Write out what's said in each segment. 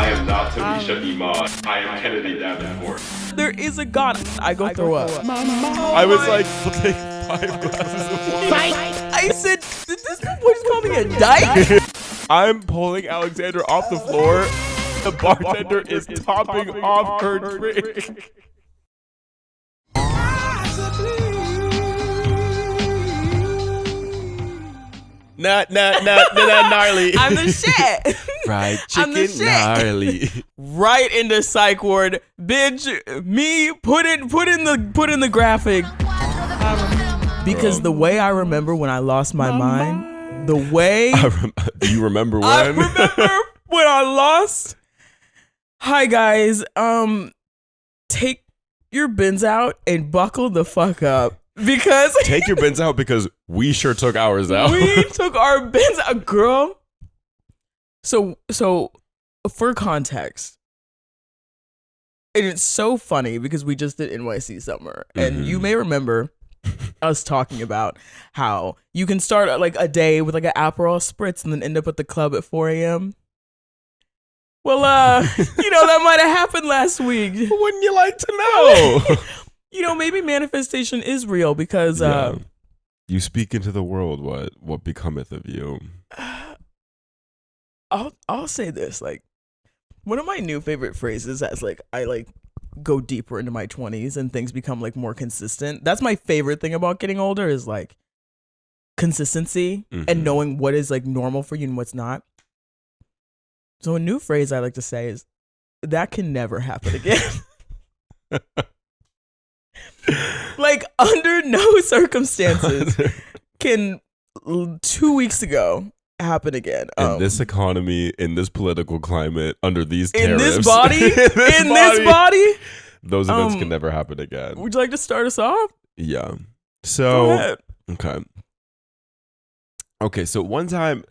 I am not Tamisha Iman. I am Kennedy Davenport. There is a God. I go throw up. I was like, we'll take 5 glasses of wine. I said, did this boy just call me a dyke? I'm pulling Alexandra off the floor. The bartender is topping off her drink. Not gnarly. I'm the shit. Fried I'm the chicken shit. gnarly. Right into psych ward. Bitch, me, put in the graphic. Because the way I remember when I lost my mind, the way Do you remember when? I remember when I lost. Hi guys, take your bins out and buckle the fuck up because Take your bins out because we sure took ours out. we took our bins out, girl. So for context, and it's so funny because we just did NYC summer, and you may remember us talking about how you can start like a day with like an Aperol spritz and then end up at the club at 4 a.m. Well, that might have happened last week. Wouldn't you like to know? Maybe manifestation is real because you speak into the world what becometh of you. I'll say this, like, one of my new favorite phrases as like I like go deeper into my 20s and things become like more consistent. That's my favorite thing about getting older is like consistency and knowing what is like normal for you and what's not. So a new phrase I like to say is that can never happen again. Like under no circumstances can 2 weeks ago happen again. In this economy, in this political climate, under these in tariffs, this body, this body, those events can never happen again. Would you like to start us off? Yeah. Go So ahead. Okay. So one time,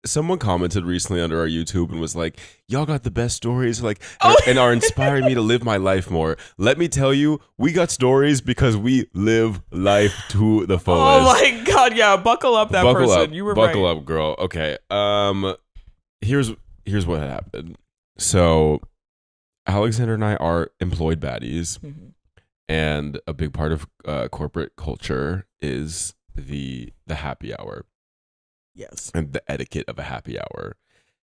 someone commented recently under our YouTube and was like, "Y'all got the best stories, and are inspiring me to live my life more." Let me tell you, we got stories because we live life to the fullest. Oh my God! Yeah, buckle up, that Buckle person. up, You were buckle right. up, girl. Okay. Here's what happened. So, Alexander and I are employed baddies, and a big part of corporate culture is the happy hour. Yes. And the etiquette of a happy hour.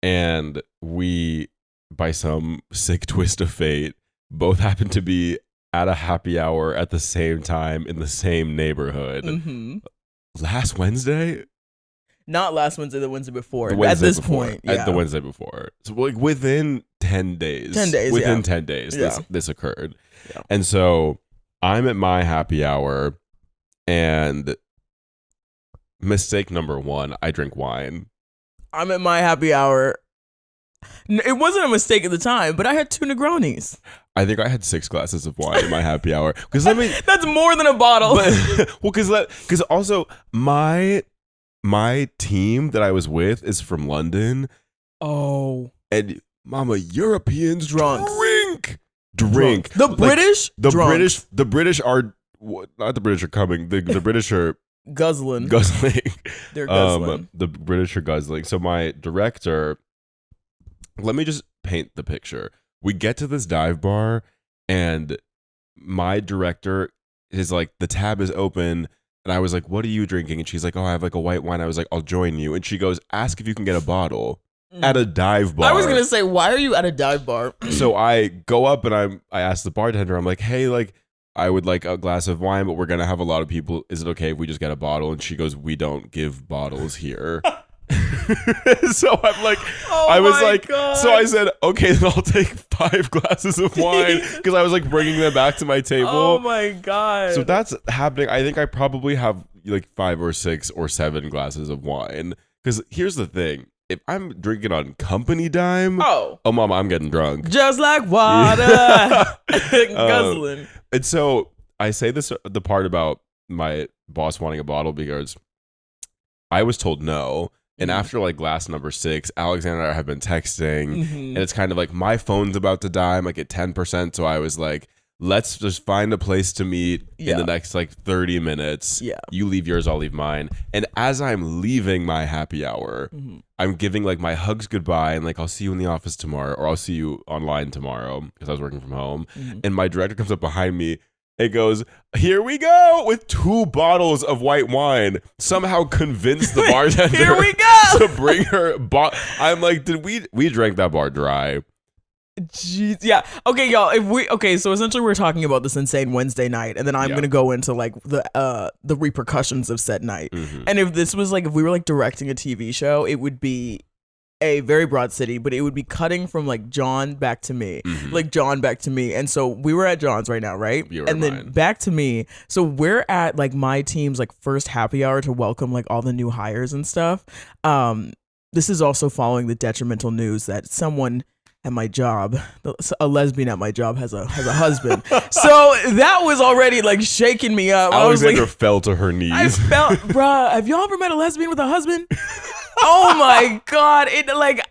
And we, by some sick twist of fate, both happen to be at a happy hour at the same time in the same neighborhood. Last Wednesday? Not last Wednesday, the Wednesday before. The Wednesday at this before. point. At the Wednesday before. So like within 10 days. 10 days, Within yeah. 10 days, Yeah. this occurred. Yeah. And so I'm at my happy hour and mistake number 1, I drink wine. I'm at my happy hour. It wasn't a mistake at the time, but I had 2 Negronis. I think I had 6 glasses of wine in my happy hour. Because That's more than a bottle. because also my team that I was with is from London. Oh, And mama, Europeans Drunks. drink. The British, drunks. The British are not the British are coming. The British are guzzling. guzzling. They're guzzling. The British are guzzling. So my director, let me just paint the picture. We get to this dive bar and my director is like, the tab is open. And I was like, "What are you drinking?" And she's like, "Oh, I have like a white wine." I was like, "I'll join you." And she goes, "Ask if you can get a bottle at a dive bar." I was gonna say, why are you at a dive bar? So I go up and I ask the bartender, I'm like, "Hey, like, I would like a glass of wine, but we're gonna have a lot of people. Is it okay if we just get a bottle?" And she goes, "We don't give bottles here." So I'm like, I was like, God. so I said, "Okay, then I'll take 5 glasses of wine," because I was like bringing them back to my table. Oh my God. So that's happening. I think I probably have like 5 or 6 or 7 glasses of wine. Because here's the thing. If I'm drinking on company dime, oh mama, I'm getting drunk. Just like water. Guzzling. And so I say the part about my boss wanting a bottle because I was told no. And after like glass number 6, Alexander and I have been texting, and it's kind of like my phone's about to die. I'm like at 10%. So I was like, let's just find a place to meet in Yeah. the next like 30 minutes. Yeah. You leave yours, I'll leave mine. And as I'm leaving my happy hour, I'm giving like my hugs goodbye and like, I'll see you in the office tomorrow, or I'll see you online tomorrow because I was working from home. And my director comes up behind me and goes, "Here we go," with 2 bottles of white wine. Somehow convinced the bartender Here we go to bring her. I'm like, did we drank that bar dry? Jeez, yeah. Okay, y'all. So essentially, we're talking about this insane Wednesday night, and then I'm gonna go into like the repercussions of said night. And if this was like, if we were like directing a TV show, it would be a very broad city, but it would be cutting from like John back to me, like John back to me. And so we were at John's right now, right? And then mine. back to me. So we're at like my team's like first happy hour to welcome like all the new hires and stuff. This is also following the detrimental news that someone at my job, a lesbian at my job has a husband. So that was already like shaking me up. Alexander I was like, fell to her knees. I felt, bruh, have y'all ever met a lesbian with a husband? Oh my God. It like,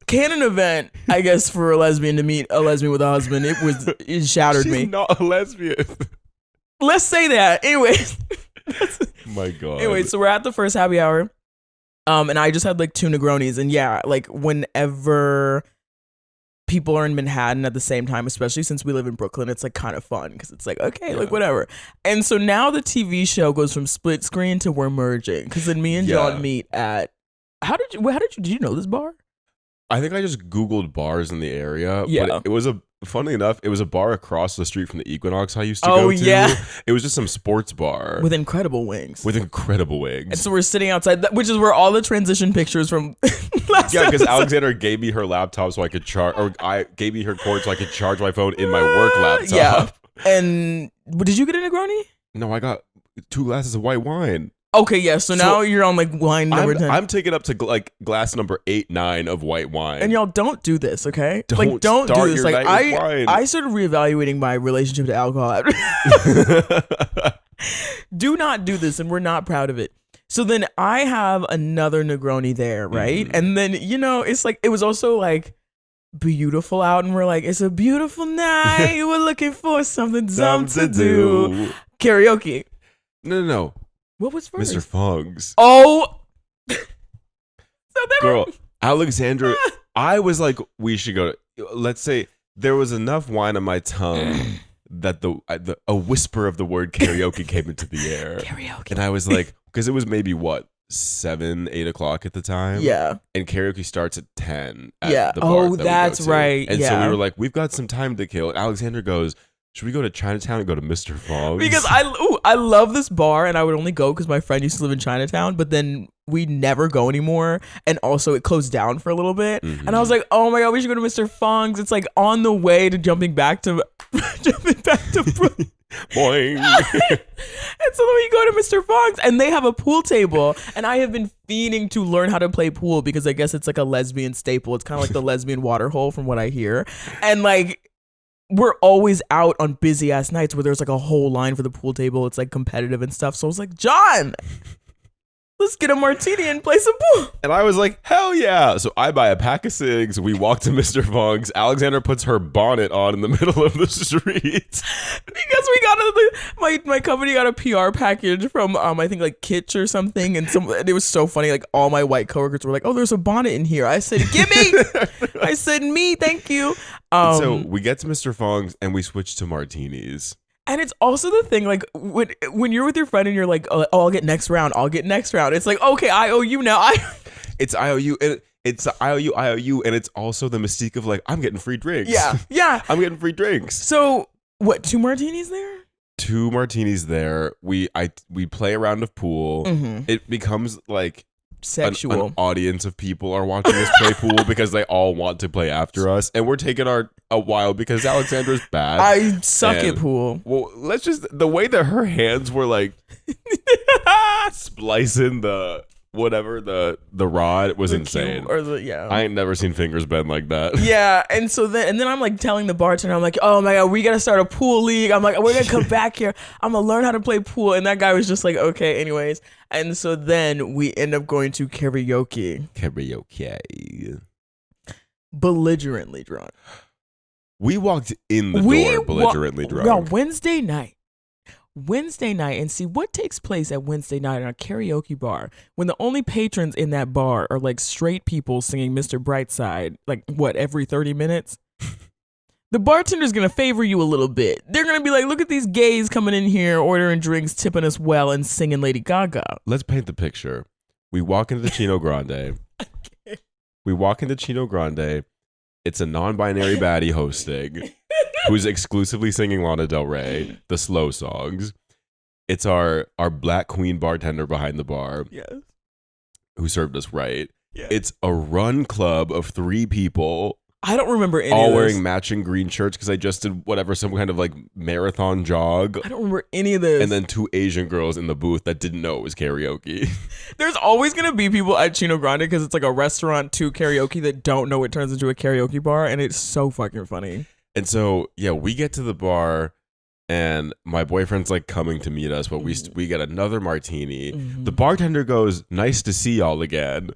canon event, I guess, for a lesbian to meet a lesbian with a husband. It shattered She's me. not a lesbian. Let's say that. Anyways. My God. Anyway, so we're at the first happy hour. And I just had like 2 Negronis, and yeah, like whenever people are in Manhattan at the same time, especially since we live in Brooklyn, it's like kind of fun because it's like, okay, like whatever. And so now the TV show goes from split screen to we're merging, because then me and John meet at, did you know this bar? I think I just Googled bars in the area. Yeah. But it was funny enough, it was a bar across the street from the Equinox I used to Oh, go to. yeah. It was just some sports bar. With incredible wings. Wings. And so we're sitting outside, which is where all the transition pictures from last Yeah, because episode. Alexander gave me her laptop so I could charge, or I gave me her cord so I could charge my phone in my work laptop. Yeah. And did you get a Negroni? No, I got 2 glasses of white wine. Okay, yeah. So now you're on like wine number 10. I'm taking up to like glass number 8, 9 of white wine. And y'all don't do this, okay? Don't don't do start this. your Like night with wine. I started reevaluating my relationship to alcohol. Do not do this, and we're not proud of it. So then I have another Negroni there, right? And then it's like it was also like beautiful out, and we're like, it's a beautiful night. We're looking for something dumb to do. Karaoke. No. What was first? Mr. Fungs. Oh. So then Girl, Alexandra, I was like, we should go to, let's say there was enough wine on my tongue that a whisper of the word karaoke came into the air. Karaoke. And I was like, because it was maybe 7, 8 o'clock at the time. Yeah. And karaoke starts at 10. Yeah. The bar Oh, that we go that's to. right. And yeah. so we were like, we've got some time to kill. And Alexander goes, should we go to Chinatown and go to Mr. Fog's? Because I love this bar, and I would only go because my friend used to live in Chinatown, but then we never go anymore, and also it closed down for a little bit. And I was like, oh my God, we should go to Mr. Fong's. It's like on the way to jumping back to Brooklyn. Boing. And so then we go to Mr. Fong's, and they have a pool table, and I have been fiending to learn how to play pool because I guess it's like a lesbian staple. It's kind of like the lesbian water hole from what I hear. And like, we're always out on busy ass nights where there's like a whole line for the pool table. It's like competitive and stuff. So I was like, John, let's get a martini and play some pool. And I was like, hell yeah. So I buy a pack of cigs. We walk to Mr. Fong's. Alexander puts her bonnet on in the middle of the street. Because we got my company got a PR package from I think like Kitsch or something, and it was so funny. Like all my white coworkers were like, "Oh, there's a bonnet in here." I said, "Gimme!" I said, "Me, thank you." So we get to Mr. Fong's and we switch to martinis. And it's also the thing, like when you're with your friend and you're like, "Oh, I'll get next round. I'll get next round." It's like, okay, I owe you now. It's I owe you. It's I owe you, and it's also the mystique of like, I'm getting free drinks. Yeah. I'm getting free drinks. So what? 2 martinis there? 2 martinis there. We play a round of pool. It becomes like Sexual. An audience of people are watching us play pool because they all want to play after us, and we're taking a while because Alexandra's bad. I suck at pool. Well, let's just the way that her hands were like splicing the rod was insane. I ain't never seen fingers bend like that. Yeah, and then I'm like telling the bartender, I'm like, oh my God, we gotta start a pool league. I'm like, we're gonna come back here. I'm gonna learn how to play pool. And that guy was just like, okay, anyways. And so then we end up going to karaoke. Karaoke. Belligerently drunk. We walked in the door belligerently drunk. Yeah, Wednesday night, and see what takes place at Wednesday night in a karaoke bar when the only patrons in that bar are like straight people singing Mr. Brightside, like what, every 30 minutes? The bartender's gonna favor you a little bit. They're gonna be like, look at these gays coming in here, ordering drinks, tipping us well, and singing Lady Gaga. Let's paint the picture. We walk into the Chino Grande. We walk into Chino Grande. It's a non-binary baddie hosting who's exclusively singing Lana Del Rey, the slow songs. It's our black queen bartender behind the bar. Yes. Who served us right. Yes. It's a run club of 3 people. I don't remember any all of this. wearing matching green shirts because I just did some kind of like marathon jog. I don't remember any of this. And then 2 Asian girls in the booth that didn't know it was karaoke. There's always going to be people at Chino Grande because it's like a restaurant to karaoke that don't know it turns into a karaoke bar, and it's so fucking funny. And so, yeah, we get to the bar and my boyfriend's like coming to meet us, but we get another martini. Mm-hmm. The bartender goes, "Nice to see y'all again."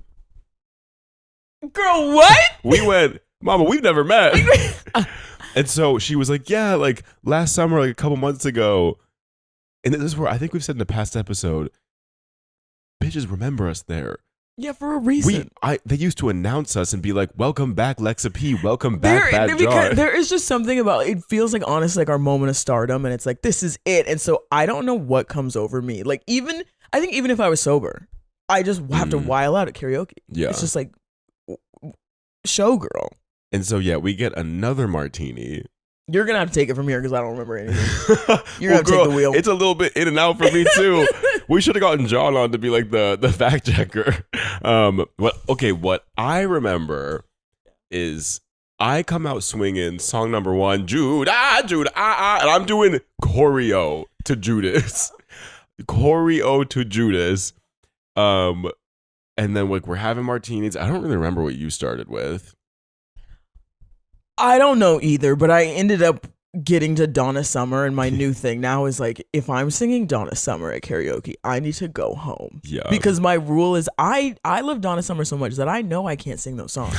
Girl, what? We went, "Mama, we've never met." And so she was like, "Yeah, like last summer, like a couple months ago." And this is where I think we've said in the past episode, bitches remember us there. Yeah, for a reason. They used to announce us and be like, "Welcome back, Lexa P. Welcome back, BadJon." There is just something about it. Feels like honestly like our moment of stardom, and it's like this is it. And so I don't know what comes over me. Like I think even if I was sober, I just have to while out at karaoke. Yeah, it's just like showgirl. And so yeah, we get another martini. You're gonna have to take it from here because I don't remember anything. You're gonna have to take the wheel. It's a little bit in and out for me too. We should have gotten John on to be like the fact checker. What I remember is I come out swinging song number 1, Jude, Jude, and I'm doing choreo to Judas. And then like we're having martinis. I don't really remember what you started with. I don't know either, but I ended up getting to Donna Summer, and my new thing now is like, if I'm singing Donna Summer at karaoke, I need to go home. Yeah. Because my rule is I love Donna Summer so much that I know I can't sing those songs.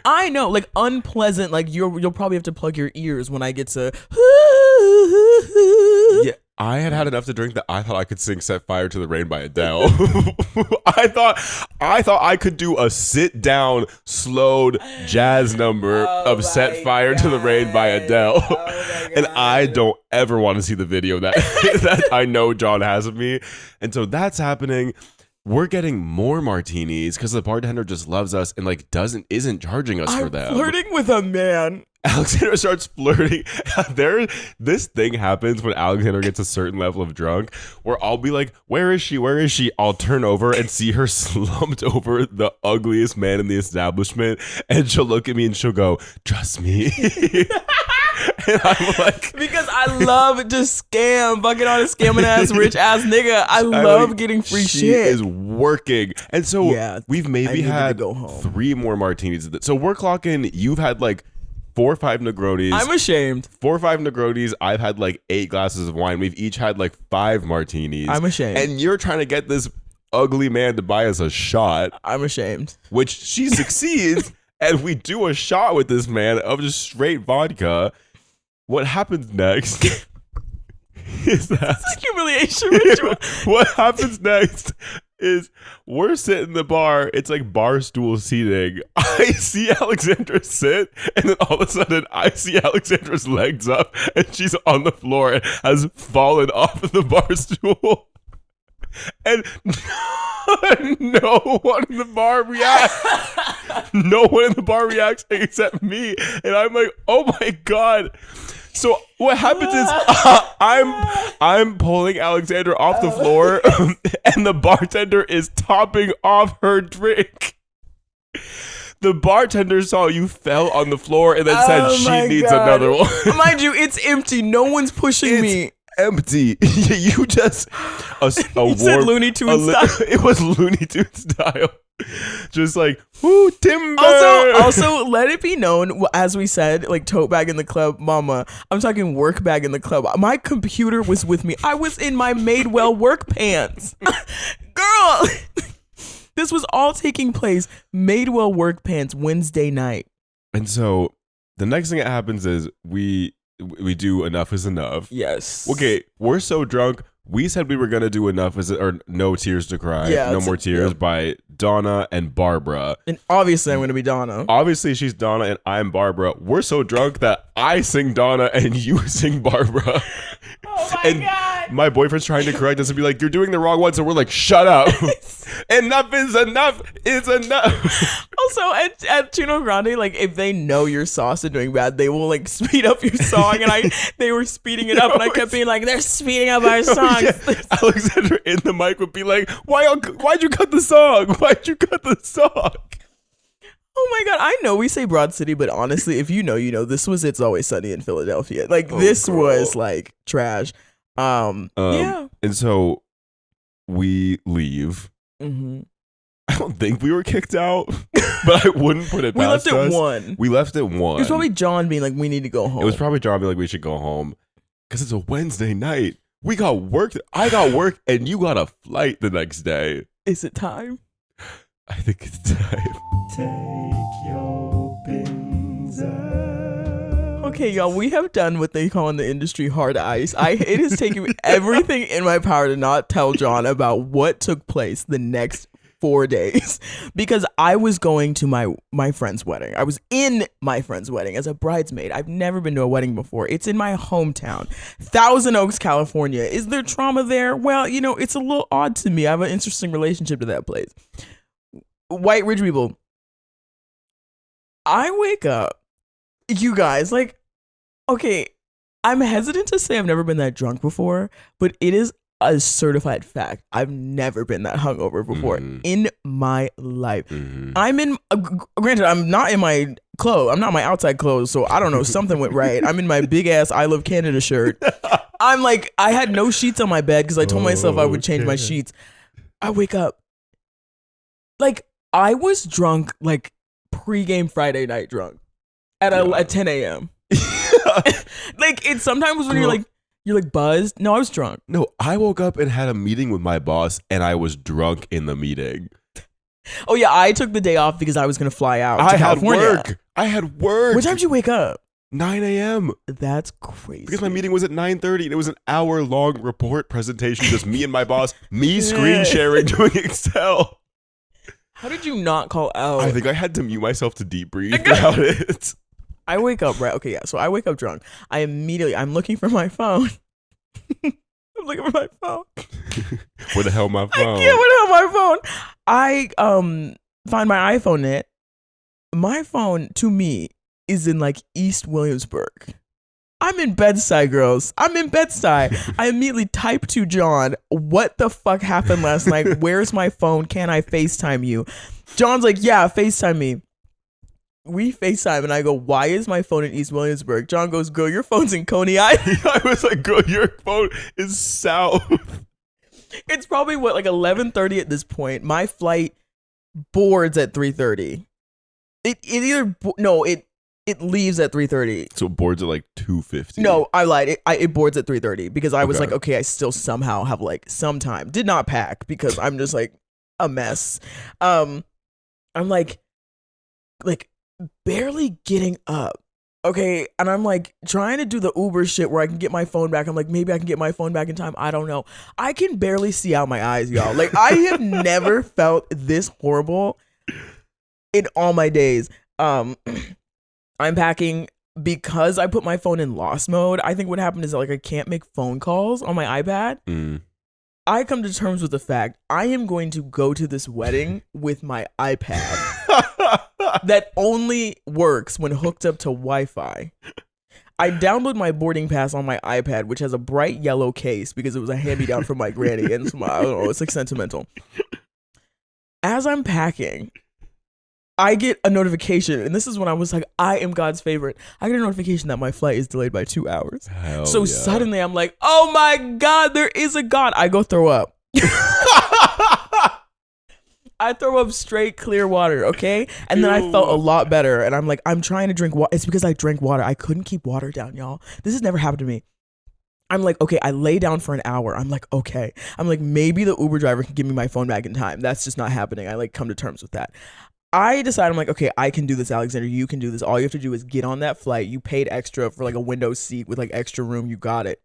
I know, like unpleasant, like you'll probably have to plug your ears when I get to yeah. I had enough to drink that I thought I could sing "Set Fire to the Rain" by Adele. I thought I could do a sit down, slowed jazz number of "Set Fire to the Rain" by Adele. And I don't ever want to see the video that I know John has of me. And so that's happening. We're getting more martinis because the bartender just loves us and like isn't charging us for them. Flirting with a man. Alexander starts flirting. This thing happens when Alexander gets a certain level of drunk where I'll be like, "Where is she? Where is she?" I'll turn over and see her slumped over the ugliest man in the establishment. And she'll look at me and she'll go, "Trust me." And I'm like, because I love to scam, fucking on a scamming ass, rich ass nigga. I love getting free she shit. Is working. And so we've maybe had go home. 3 more martinis. So we're clocking, you've had like 4 or 5 Negronis. I'm ashamed. 4 or 5 Negronis. I've had like 8 glasses of wine. We've each had like 5 martinis. I'm ashamed. And you're trying to get this ugly man to buy us a shot. I'm ashamed. Which she succeeds. And we do a shot with this man of just straight vodka. What happens next is that it's a humiliation ritual. What happens next is we're sitting in the bar. It's like bar stool seating. I see Alexandra sit, and then all of a sudden I see Alexandra's legs up, and she's on the floor and has fallen off of the bar stool. And no one in the bar reacts. No one in the bar reacts except me. And I'm like, "Oh my God." So what happens is I'm pulling Alexandra off the floor and the bartender is topping off her drink. The bartender saw you fell on the floor and then said she needs another one. Mind you, it's empty. No one's pushing me. Empty. You just a warm, said Looney Tunes style. It was Looney Tunes style. Just like, "Whoo, timber." Also, let it be known, as we said, like tote bag in the club, mama. I'm talking work bag in the club. My computer was with me. I was in my Madewell work pants, girl. This was all taking place Madewell work pants Wednesday night. And so the next thing that happens is we do Enough Is Enough. Yes. Okay, we're so drunk. We said we were gonna do No Tears to Cry, No More Tears by Donna and Barbara. And obviously I'm gonna be Donna. Obviously she's Donna and I'm Barbara. We're so drunk that I sing Donna and you sing Barbara. Oh my God. My boyfriend's trying to correct us and be like, you're doing the wrong one. So we're like, shut up. Enough is enough is enough. Also at Chino Grande, like if they know you're sauce and doing bad, they will like speed up your song. And they were speeding it up, and I kept being like, they're speeding up our song. Yeah. Alexander in the mic would be like, why'd you cut the song? Why'd you cut the song? Oh my God, I know we say Broad City, but honestly, if you know, you know, this was It's Always Sunny in Philadelphia. Like this was like trash. Yeah. And so we leave. Mm-hmm. I don't think we were kicked out, but I wouldn't put it past us. We left at 1. We left at 1. It was probably John being like, we need to go home. It was probably John being like, we should go home. Because it's a Wednesday night. We got work. I got work and you got a flight the next day. Is it time? I think it's time. Take your binz out. Okay, y'all, we have done what they call in the industry hard ice. It has taken me everything in my power to not tell John about what took place the next 4 days, because I was going to my friend's wedding. I was in my friend's wedding as a bridesmaid. I've never been to a wedding before. It's in my hometown, Thousand Oaks, California. Is there trauma there? Well, you know, it's a little odd to me. I have an interesting relationship to that place. White rich people. I wake up, you guys, like, okay, I'm hesitant to say I've never been that drunk before, but it is a certified fact. I've never been that hungover before in my life. I'm in, granted, I'm not in my clothes. I'm not my outside clothes. So I don't know. Something went right. I'm in my big ass I Love Canada shirt. I'm like, I had no sheets on my bed because I told myself I would change my sheets. I wake up. Like, I was drunk, like pregame Friday night drunk at 10 a.m. Like, it's sometimes when you're like buzzed. No, I was drunk. No, I woke up and had a meeting with my boss and I was drunk in the meeting. Oh yeah, I took the day off because I was going to fly out to California. I had work. What time did you wake up? 9 a.m. That's crazy. Because my meeting was at 9:30 and it was an hour-long report presentation, just me and my boss, me screen sharing doing Excel. How did you not call out? I think I had to mute myself to deep breathe throughout it. I wake up, right? Okay, yeah. So I wake up drunk. I'm looking for my phone. I'm looking for my phone. Where the hell my phone? Yeah, where the hell my phone? I find my iPhone net. My phone, to me, is in like East Williamsburg. I'm in Bed-Stuy, girls. I'm in Bed-Stuy. I immediately type to John, what the fuck happened last night? Where's my phone? Can I FaceTime you? John's like, yeah, FaceTime me. We FaceTime and I go, why is my phone in East Williamsburg? John goes, girl, your phone's in Coney Island. I was like, girl, your phone is south. It's probably like 11:30 at this point. My flight boards at 3:30. It leaves at 3:30. So it boards at like 2:50. No, I lied. It boards at 3:30 because I was Okay. like, okay, I still somehow have like some time. Did not pack because I'm just like a mess. I'm like barely getting up. Okay, and I'm like trying to do the Uber shit where I can get my phone back. I'm like, maybe I can get my phone back in time. I don't know. I can barely see out my eyes, y'all. Like, I have never felt this horrible in all my days. I'm packing because I put my phone in lost mode. I think what happened is like I can't make phone calls on my iPad. I come to terms with the fact I am going to go to this wedding with my iPad that only works when hooked up to Wi-Fi. I download my boarding pass on my iPad, which has a bright yellow case because it was a hand-me-down from my granny, and I don't know, it's like sentimental. As I'm packing, I get a notification, and this is when I was like, I am God's favorite. I get a notification that my flight is delayed by 2 hours. Suddenly I'm like, oh my God, there is a God. I go throw up. I throw up straight clear water, okay? And then I felt a lot better, and I'm like, I'm trying to drink water. It's because I drank water. I couldn't keep water down, y'all. This has never happened to me. I'm like, okay, I lay down for an hour. I'm like, okay. I'm like, maybe the Uber driver can give me my phone back in time. That's just not happening. I like come to terms with that. I decide, I'm like, okay, I can do this, Alexander. You can do this. All you have to do is get on that flight. You paid extra for like a window seat with like extra room. You got it.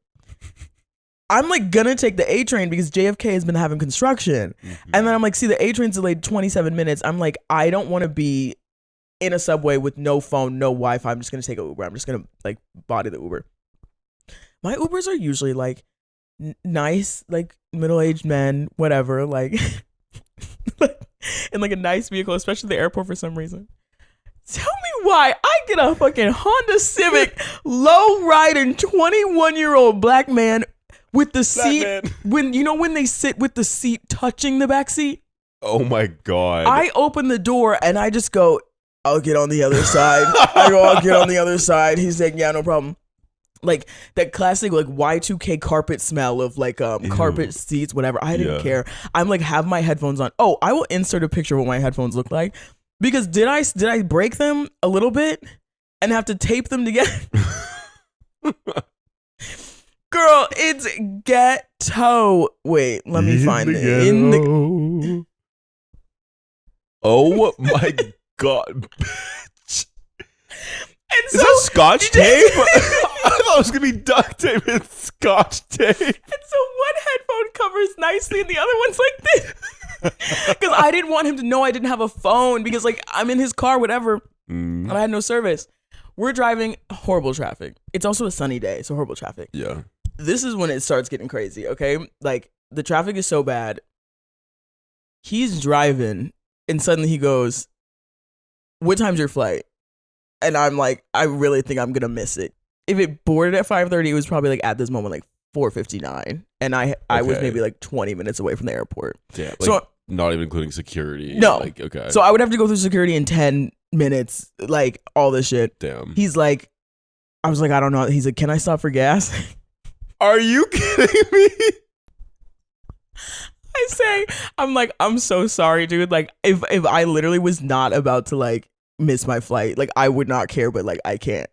I'm like gonna take the A train because JFK has been having construction. And then I'm like, see, the A train's delayed 27 minutes. I'm like, I don't want to be in a subway with no phone, no Wi-Fi. I'm just gonna take an Uber. I'm just gonna like body the Uber. My Ubers are usually like nice, like middle-aged men, whatever, like in like a nice vehicle, especially the airport for some reason. Tell me why I get a fucking Honda Civic low riding 21-year-old black man with the seat when they sit with the seat touching the back seat. Oh my God. I open the door and I just go, I'll get on the other side. I'll get on the other side. He's like, yeah, no problem. Like that classic like Y2K carpet smell of like carpet seats, whatever. I didn't care. I'm like, have my headphones on. Oh, I will insert a picture of what my headphones look like. Because did I break them a little bit and have to tape them together? Girl, it's ghetto. Wait, let me find it. Oh my God. And is that Scotch tape? I thought it was going to be duct tape and Scotch tape. And so one headphone covers nicely and the other one's like this. Because I didn't want him to know I didn't have a phone because like I'm in his car, whatever, and I had no service. We're driving, horrible traffic. It's also a sunny day, so horrible traffic. Yeah. This is when it starts getting crazy, okay? Like the traffic is so bad. He's driving and suddenly he goes, what time's your flight? And I'm like, I really think I'm gonna miss it. If it boarded at 5:30, it was probably like at this moment like 4:59, and I was maybe like 20 minutes away from the airport. Yeah, like so not even including security. No. Like, okay. So I would have to go through security in 10 minutes, like all this shit. Damn. He's like, I was like, I don't know. He's like, can I stop for gas? Are you kidding me? I say, I'm like, I'm so sorry, dude. Like, if I literally was not about to like miss my flight, like I would not care, but like I can't.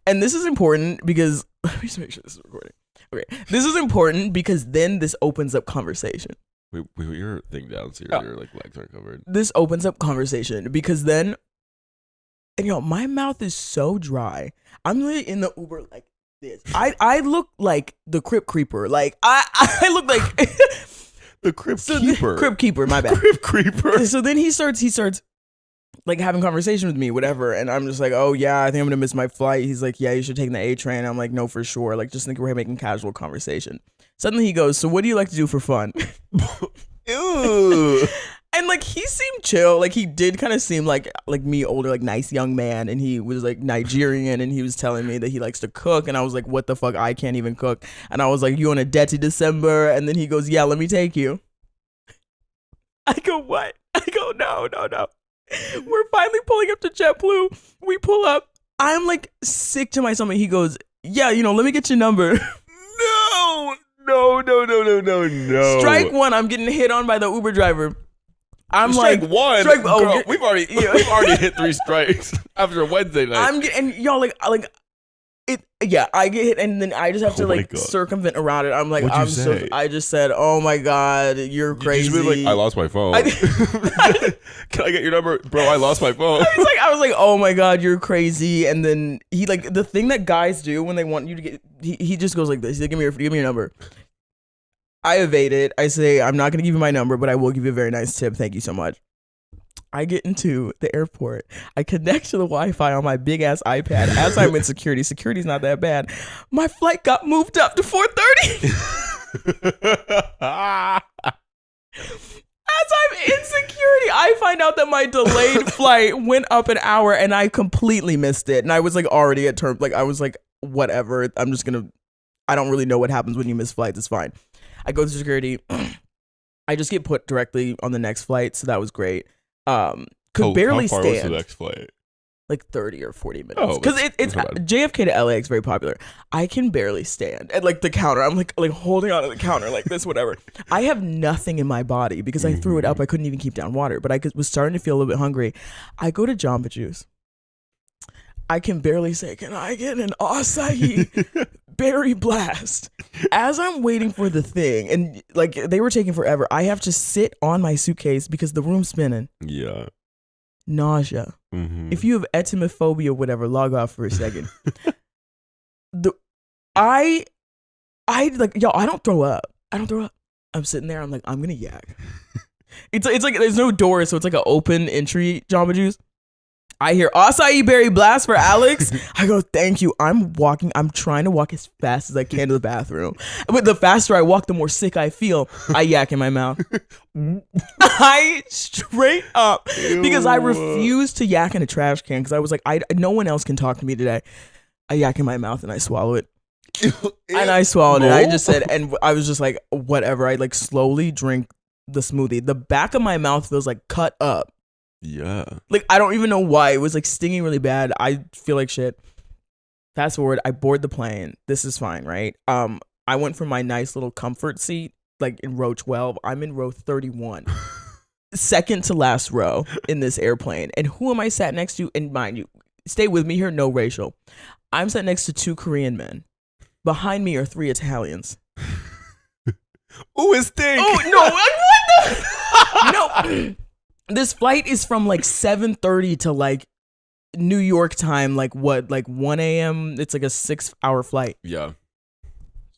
And this is important because let me just make sure this is recording. Okay, this is important because then this opens up conversation. Wait, your thing down so your like legs aren't covered. This opens up conversation because then, and yo, my mouth is so dry. I'm literally in the Uber like this. I look like the Crypt Creeper. Like I look like the Crypt Keeper. Crypt Keeper. My bad. Crypt Creeper. So then he starts like having conversation with me, whatever, and I'm just like, oh yeah, I think I'm gonna miss my flight. He's like, yeah, you should take the A train. I'm like, no, for sure. Like, just think we're making casual conversation. Suddenly he goes, so what do you like to do for fun? Ew. And like he seemed chill. Like he did kind of seem like me, older, like nice young man, and he was like Nigerian, and he was telling me that he likes to cook, and I was like, what the fuck? I can't even cook. And I was like, you on a dirty December? And then he goes, yeah, let me take you. I go, what? I go, no. We're finally pulling up to JetBlue. We pull up. I'm like sick to my stomach. He goes, yeah, let me get your number. No. Strike one. I'm getting hit on by the Uber driver. I'm strike like, one. Strike, girl, we've already hit 3 strikes after Wednesday night. And y'all like it. Yeah, I get hit, and then I just have to like circumvent around it. I'm like, What'd you say? I just said, oh my God, you're crazy. You just be like, I lost my phone. Can I get your number, bro? I lost my phone. I was like, oh my God, you're crazy. And then he like the thing that guys do when they want you to get. He just goes like this. He's like, give me your number. I evade it. I say, I'm not going to give you my number, but I will give you a very nice tip. Thank you so much. I get into the airport. I connect to the Wi-Fi on my big ass iPad as I'm in security. Security's not that bad. My flight got moved up to 4:30. As I'm in security, I find out that my delayed flight went up an hour and I completely missed it. And I was like already at term. Like I was like, whatever. I don't really know what happens when you miss flights. It's fine. I go to security. I just get put directly on the next flight, so that was great. Could barely how far stand. was the next flight? Like 30 or 40 minutes. Oh, because it's JFK to LAX very popular. I can barely stand at like the counter. I'm like holding on to the counter like this, whatever. I have nothing in my body because I threw it up. I couldn't even keep down water, but I was starting to feel a little bit hungry. I go to Jamba Juice. I can barely say, can I get an acai berry blast? As I'm waiting for the thing, and like they were taking forever, I have to sit on my suitcase because the room's spinning. Yeah. nausea. Mhm. If you have etymophobia, whatever, log off for a second. I like, yo, I don't throw up. I'm sitting there. I'm like, I'm gonna yak. It's like there's no door, so it's like an open entry Jamba Juice. I hear acai berry blast for Alex. I go, thank you. I'm trying to walk as fast as I can to the bathroom. But the faster I walk, the more sick I feel. I yak in my mouth. I straight up, because I refuse to yak in a trash can, because I was like, no one else can talk to me today. I yak in my mouth and I swallow it. And I swallowed it. I just said, and I was just like, whatever. I like slowly drink the smoothie. The back of my mouth feels like cut up. Yeah. Like, I don't even know why. It was like stinging really bad. I feel like shit. Fast forward, I board the plane. This is fine, right? I went for my nice little comfort seat, like in row 12. I'm in row 31. Second to last row in this airplane. And who am I sat next to? And mind you, stay with me here, no racial. I'm sat next to 2 Korean men. Behind me are 3 Italians. Ooh, it stinks. Oh, no. What the? No. This flight is from like 7:30 to like New York time, like 1 a.m. It's like a 6-hour flight. Yeah.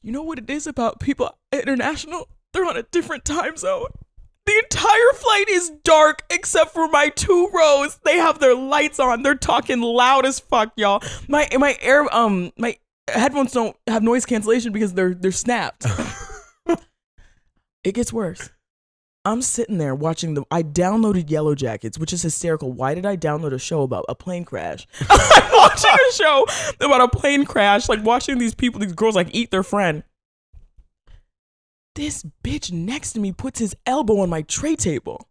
You know what it is about people international? They're on a different time zone. The entire flight is dark except for my 2 rows. They have their lights on. They're talking loud as fuck, y'all. My headphones don't have noise cancellation because they're snapped. It gets worse. I'm sitting there watching I downloaded Yellow Jackets, which is hysterical. Why did I download a show about a plane crash? I'm watching a show about a plane crash, like watching these girls like eat their friend. This bitch next to me puts his elbow on my tray table.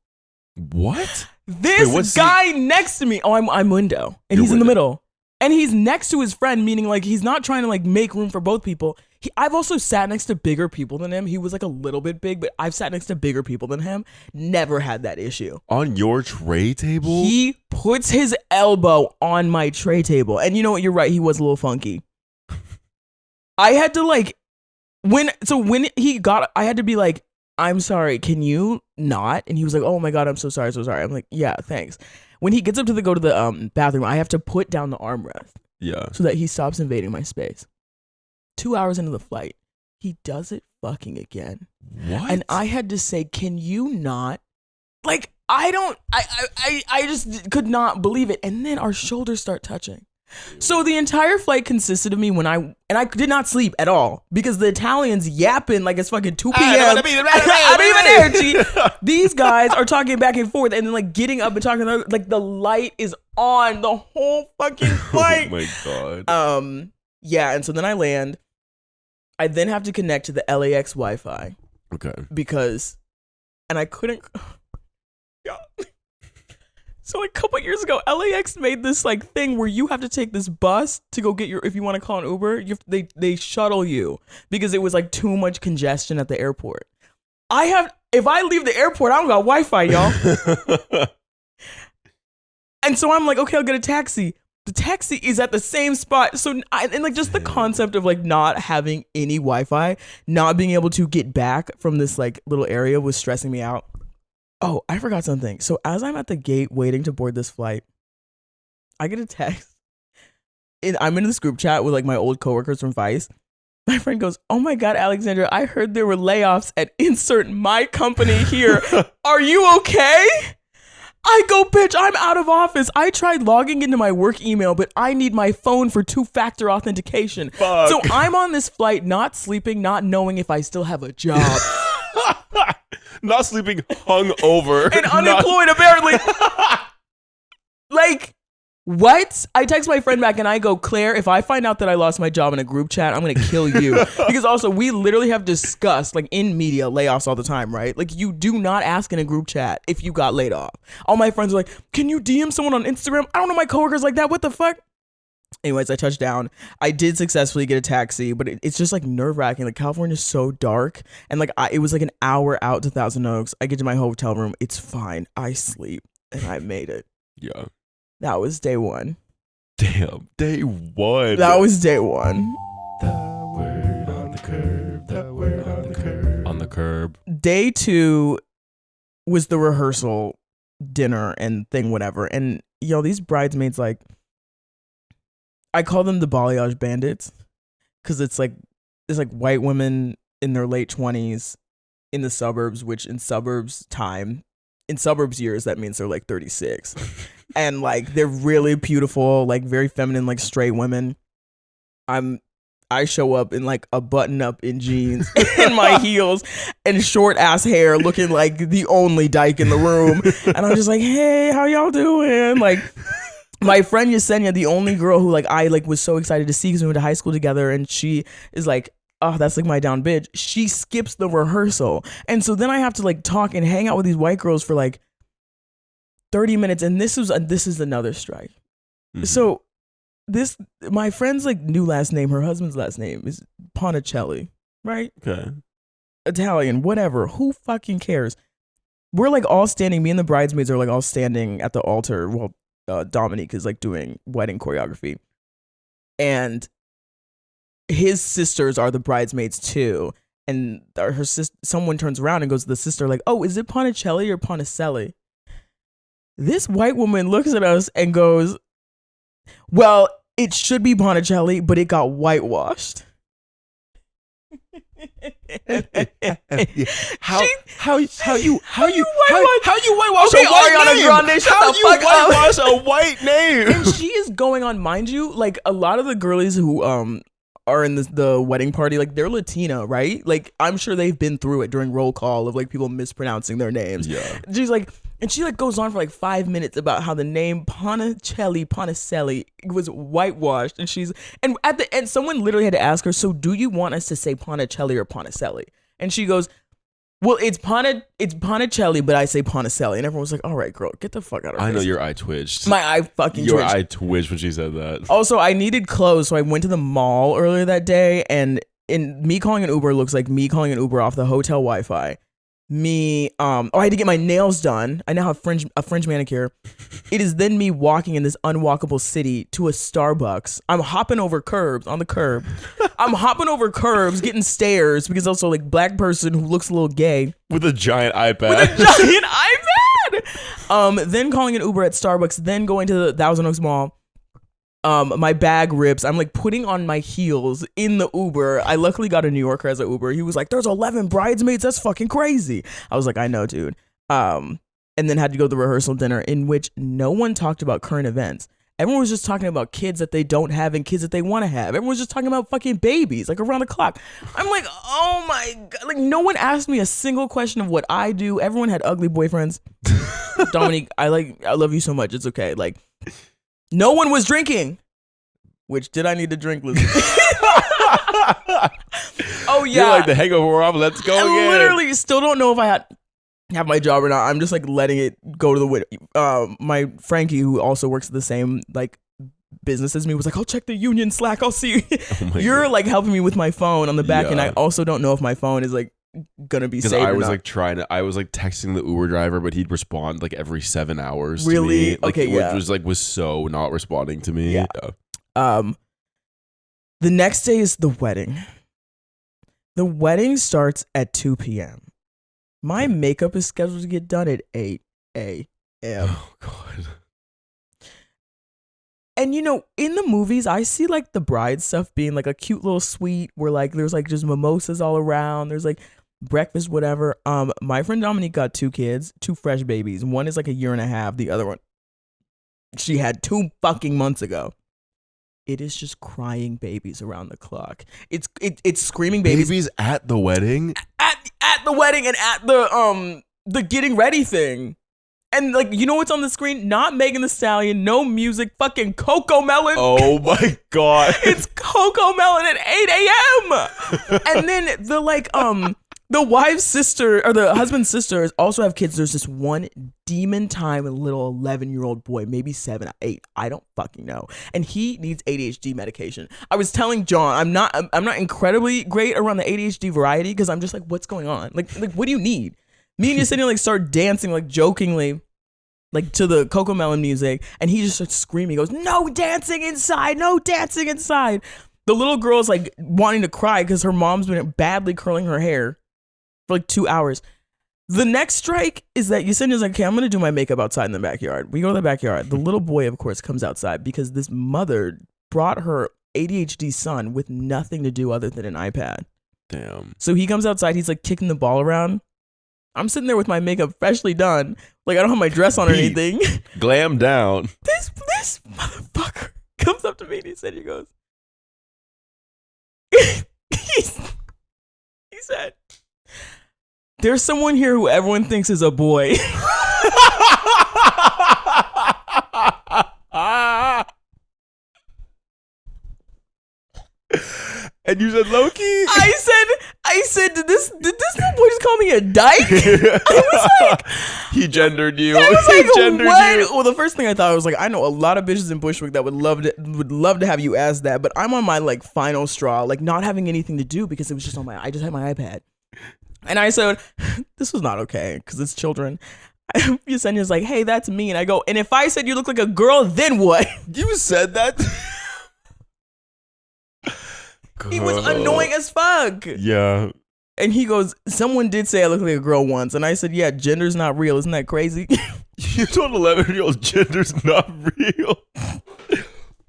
What? This guy next to me. Oh, I'm window, and he's in the middle. And he's next to his friend, meaning like he's not trying to like make room for both people. I've also sat next to bigger people than him. He was like a little bit big, but I've sat next to bigger people than him. Never had that issue. On your tray table? He puts his elbow on my tray table. And you know what? You're right. He was a little funky. I had to like, when he got, I had to be like, I'm sorry, can you not? And he was like, oh my God, I'm so sorry. I'm like, yeah, thanks. When he gets up to go to the bathroom, I have to put down the armrest. Yeah. So that he stops invading my space. 2 hours into the flight, he does it fucking again. What? And I had to say, can you not? Like, I just could not believe it. And then our shoulders start touching. So the entire flight consisted of me and I did not sleep at all because the Italians yapping like it's fucking 2 p.m. These guys are talking back and forth and then like getting up and talking, like the light is on the whole fucking flight. Oh my God. Yeah, and so then I land. I then have to connect to the LAX Wi-Fi. Okay. And I couldn't. Yeah. So like a couple years ago, LAX made this like thing where you have to take this bus to go get if you want to call an Uber, they shuttle you because it was like too much congestion at the airport. If I leave the airport, I don't got Wi-Fi, y'all. And so I'm like, okay, I'll get a taxi. The taxi is at the same spot. So, and like just the concept of like not having any Wi-Fi, not being able to get back from this like little area was stressing me out. Oh, I forgot something. So as I'm at the gate waiting to board this flight, I get a text. And I'm in this group chat with like my old coworkers from Vice. My friend goes, oh my God, Alexandra, I heard there were layoffs at insert my company here. Are you okay? I go, bitch, I'm out of office. I tried logging into my work email, but I need my phone for 2-factor authentication. Fuck. So I'm on this flight, not sleeping, not knowing if I still have a job. Not sleeping, hungover. And unemployed, apparently. Like, what? I text my friend back and I go, Claire, if I find out that I lost my job in a group chat, I'm going to kill you. Because also, we literally have discussed, like in media, layoffs all the time, right? Like, you do not ask in a group chat if you got laid off. All my friends are like, can you DM someone on Instagram? I don't know my coworkers like that. What the fuck? Anyways, I touched down. I did successfully get a taxi, but it's just like nerve wracking. Like California's so dark, and like it was like an hour out to Thousand Oaks. I get to my hotel room. It's fine. I sleep, and I made it. Yeah. That was day one. Damn, day one. That was day one. The word on the curb. The word on the curb. On the curb. Day two was the rehearsal dinner and thing, whatever. And these bridesmaids, like, I call them the balayage bandits because it's like white women in their late 20s in the suburbs, which in suburbs years, that means they're like 36. And like, they're really beautiful, like very feminine, like straight women. I show up in like a button up in jeans and my heels and short ass hair, looking like the only dyke in the room. And I'm just like, hey, how y'all doing? Like, my friend Yesenia, the only girl who like I like was so excited to see because we went to high school together, and she is like, oh, that's like my down bitch. She skips the rehearsal. And so then I have to like talk and hang out with these white girls for like 30 minutes. And this is another strike. Mm-hmm. So my friend's like new last name, her husband's last name is Ponticelli, right? Okay. Italian, whatever. Who fucking cares? We're like all standing, me and the bridesmaids are like all standing at the altar while Dominique is like doing wedding choreography. And his sisters are the bridesmaids too. And her sister, someone turns around and goes to the sister like, oh, is it Ponticelli or Ponticelli? This white woman looks at us and goes, well, it should be Ponticelli, but it got whitewashed. How you whitewash okay, a white Ariana name? Grande, Shut how the you fuck up. whitewash a white name? And she is going on, mind you, like a lot of the girlies who are in the wedding party, like they're Latina, right? Like I'm sure they've been through it during roll call of like people mispronouncing their names. Yeah. She's like, and she like goes on for like 5 minutes about how the name Ponticelli was whitewashed, and at the end someone literally had to ask her, so do you want us to say Ponticelli or Ponticelli? And she goes, well, it's Ponticelli, but I say Ponticelli. And everyone was like, all right, girl, get the fuck out of here. I know your eye twitched. My eye fucking Your twitched. eye twitched when she said that. Also, I needed clothes, so I went to the mall earlier that day, and me calling an Uber looks like me calling an Uber off the hotel Wi-Fi. I had to get my nails done. I now have a French manicure. It is then me walking in this unwalkable city to a Starbucks. I'm hopping over curbs on the curb. I'm hopping over curbs, getting stares because also like black person who looks a little gay with a giant iPad. With a giant iPad. Then calling an Uber at Starbucks. Then going to the Thousand Oaks Mall. My bag rips. I'm like putting on my heels in the Uber. I luckily got a New Yorker as an Uber. He was like, there's 11 bridesmaids. That's fucking crazy. I was like, I know, dude. And then had to go to the rehearsal dinner in which no one talked about current events. Everyone was just talking about kids that they don't have and kids that they want to have. Everyone was just talking about fucking babies, like around the clock. I'm like, oh my God. Like no one asked me a single question of what I do. Everyone had ugly boyfriends. Dominique, I love you so much. It's okay. Like, no one was drinking. Which did I need to drink, Lizzie? Oh yeah. You're like the hangover off. Let's go again. I literally still don't know if I have my job or not. I'm just like letting it go to the wind. My Frankie, who also works at the same like business as me, was like, I'll check the union Slack. I'll see you. Oh You're God. Like helping me with my phone on the back, and I also don't know if my phone is like gonna be saved I was or not. like I was like texting the Uber driver, but he'd respond like every 7 hours. Really? To me. Like, okay, yeah. Which was so not responding to me. Yeah. The next day is the wedding. The wedding starts at 2 p.m. My makeup is scheduled to get done at 8 a.m. Oh God. And you know, in the movies, I see like the bride stuff being like a cute little suite where like there's like just mimosas all around. There's like breakfast, whatever. My friend Dominique got 2 kids, 2 fresh babies. One is like a year and a half. The other one, she had 2 fucking months ago. It is just crying babies around the clock. It's screaming babies. Babies at the wedding? At the wedding and at the getting ready thing. And like, you know what's on the screen? Not Megan Thee Stallion, no music, fucking Coco Melon. Oh my God. It's Coco Melon at 8 a.m. And then the like the wife's sister or the husband's sisters also have kids. There's this one demon time little 11-year-old boy, maybe 7, 8. I don't fucking know. And he needs ADHD medication. I was telling John, I'm not incredibly great around the ADHD variety because I'm just like, what's going on? Like what do you need? Me and Yesenia like start dancing like jokingly like to the Coco Melon music, and he just starts screaming. He goes, no dancing inside, no dancing inside. The little girl's like wanting to cry because her mom's been badly curling her hair for like 2 hours. The next strike is that Yesenia's like, okay, I'm going to do my makeup outside in the backyard. We go to the backyard. The little boy, of course, comes outside because this mother brought her ADHD son with nothing to do other than an iPad. Damn. So he comes outside. He's like kicking the ball around. I'm sitting there with my makeup freshly done. Like I don't have my dress on or anything. Glam down. This motherfucker comes up to me and he goes, he said, there's someone here who everyone thinks is a boy. And you said Loki? I said, did this little boy just call me a dyke? I was like, he gendered you. I was like, He gendered what? you. Well, the first thing I thought was like, I know a lot of bitches in Bushwick that would love to have you ask that, but I'm on my like final straw, like not having anything to do because it was just I just had my iPad. And I said, this was not okay because it's children. Yesenia's like, hey, that's me. And I go, and if I said you look like a girl, then what? You said that? He was annoying as fuck. Yeah. And he goes, someone did say I look like a girl once. And I said, yeah, gender's not real. Isn't that crazy? You told 11-year-old gender's not real.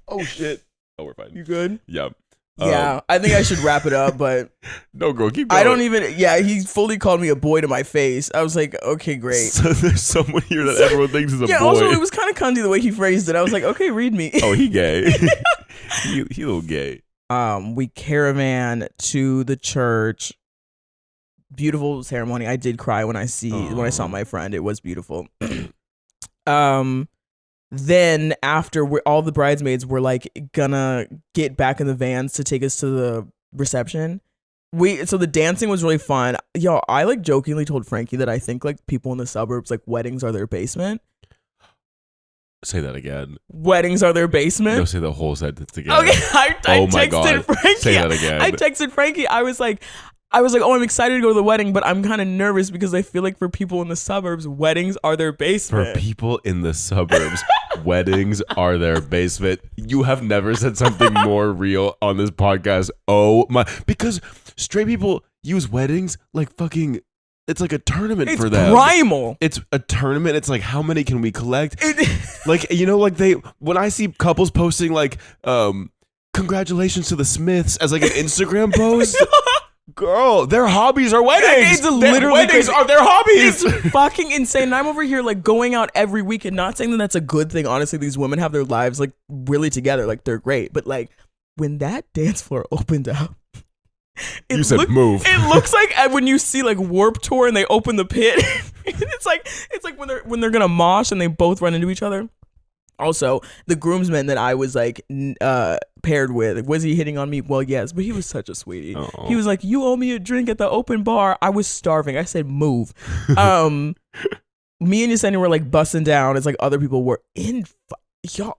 Oh, shit. Oh, we're fine. You good? Yeah. Yeah, I think I should wrap it up, but No, girl, keep going. I don't even, he fully called me a boy to my face. I was like, okay, great. So there's someone here that everyone thinks is a boy. Also, it was kind of cunty the way he phrased it. I was like, okay, read me. Oh, he gay. he a little gay. We caravan to the church. Beautiful ceremony. I did cry when I saw my friend. It was beautiful. Then after all the bridesmaids were like gonna get back in the vans to take us to the reception. So the dancing was really fun. Yo, I like jokingly told Frankie that I think like people in the suburbs, like weddings are their basement. Say that again. Weddings are their basement. No, say the whole sentence again. Okay, I texted God. Frankie. Say that again. I texted Frankie. I was like, oh, I'm excited to go to the wedding, but I'm kind of nervous because I feel like for people in the suburbs, weddings are their basement. For people in the suburbs, weddings are their basement. You have never said something more real on this podcast. Oh my, because straight people use weddings like fucking, it's like a tournament for them. It's primal. It's a tournament. It's like, how many can we collect? Like, you know, like when I see couples posting like, congratulations to the Smiths as like an Instagram post. Girl, their hobbies are weddings. It's literally weddings crazy. are their hobbies. It's fucking insane. And I'm over here like going out every week and not saying that that's a good thing. Honestly, these women have their lives like really together. Like they're great. But like when that dance floor opened up, You said move. It looks like when you see like Warped Tour and they open the pit. it's like when they're gonna mosh and they both run into each other. Also, the groomsman that I was like paired with, was he hitting on me? Well, yes, but he was such a sweetie. Oh. He was like, you owe me a drink at the open bar. I was starving. I said, move. Me and Yesenia were like busting down. It's like other people were in. Y'all,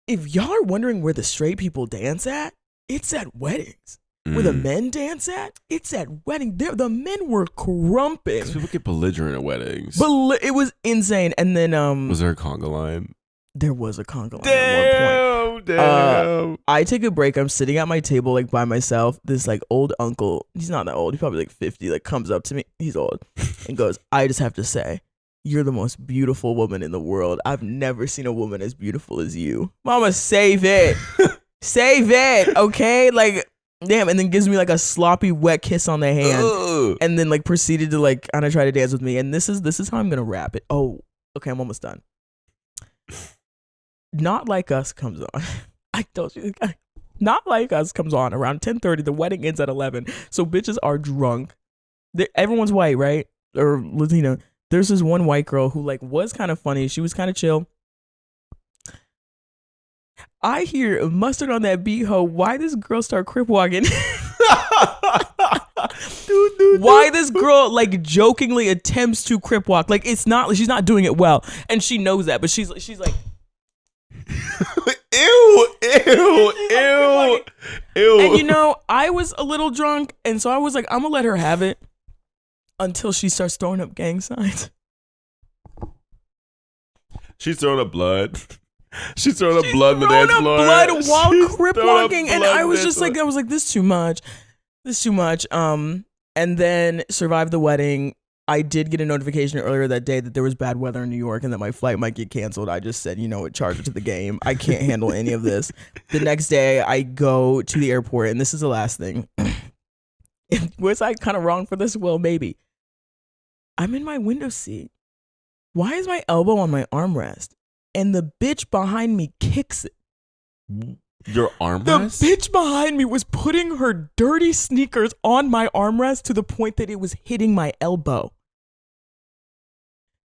if y'all are wondering where the straight people dance at, it's at weddings. Where the men dance at, it's at wedding. The men were crumping. Because people get belligerent at weddings. It was insane. And then was there a conga line? There was a conga line at one point. Damn. I take a break. I'm sitting at my table like by myself. This like old uncle, he's not that old. He's probably like 50. Like comes up to me. He's old and goes, "I just have to say, you're the most beautiful woman in the world. I've never seen a woman as beautiful as you, Mama. Save it, save it, okay? Like." Damn, and then gives me like a sloppy wet kiss on the hand. Ugh. And then like proceeded to like kind of try to dance with me. And this is how I'm gonna wrap it. Oh, okay, I'm almost done. Not Like Us comes on. I told you, Not Like Us comes on around 10:30. The wedding ends at 11. So bitches are drunk. Everyone's white, right? Or Latina. There's this one white girl who like was kind of funny. She was kind of chill. I hear mustard on that beat, ho. Why this girl start crip walking? Why this girl like jokingly attempts to crip walk? Like she's not doing it well, and she knows that. But she's like, ew. And you know, I was a little drunk, and so I was like, I'm gonna let her have it until she starts throwing up gang signs. She's throwing up blood. She's throwing up blood in the dance floor. Blood while She's crip throwing up walking, and blood I in was the just dance like, I was like, this too much. And then survived the wedding. I did get a notification earlier that day that there was bad weather in New York and that my flight might get canceled. I just said, you know what, charge it to the game. I can't handle any of this. The next day, I go to the airport, and this is the last thing. Was I kind of wrong for this? Well, maybe. I'm in my window seat. Why is my elbow on my armrest? And the bitch behind me kicks it. Your The armrest? bitch behind me was putting her dirty sneakers on my armrest to the point that it was hitting my elbow.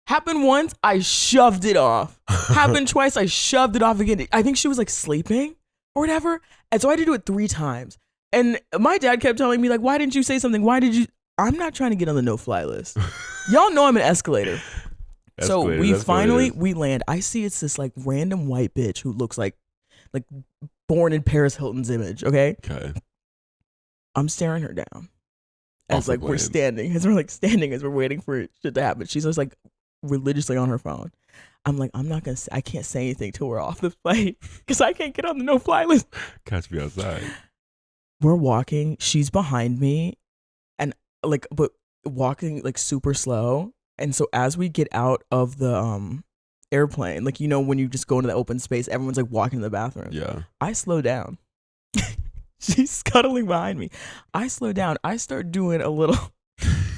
Happened once, I shoved it off. Happened twice, I shoved it off again. I think she was like sleeping or whatever. And so I had to do it 3 times. And my dad kept telling me, like, why didn't you say something? Why did you? I'm not trying to get on the no-fly list. Y'all know I'm an escalator. So we land. I see it's this like random white bitch who looks like born in Paris Hilton's image. Okay. I'm staring her down as like we're standing, as we're waiting for shit to happen. She's just like religiously on her phone. I'm like, I can't say anything till we're off the flight because I can't get on the no-fly list. Catch me outside. We're walking. She's behind me, and but walking like super slow. And so as we get out of the airplane, like, you know, when you just go into the open space, everyone's like walking to the bathroom. Yeah. I slow down. She's scuttling behind me. I slow down. I start doing a little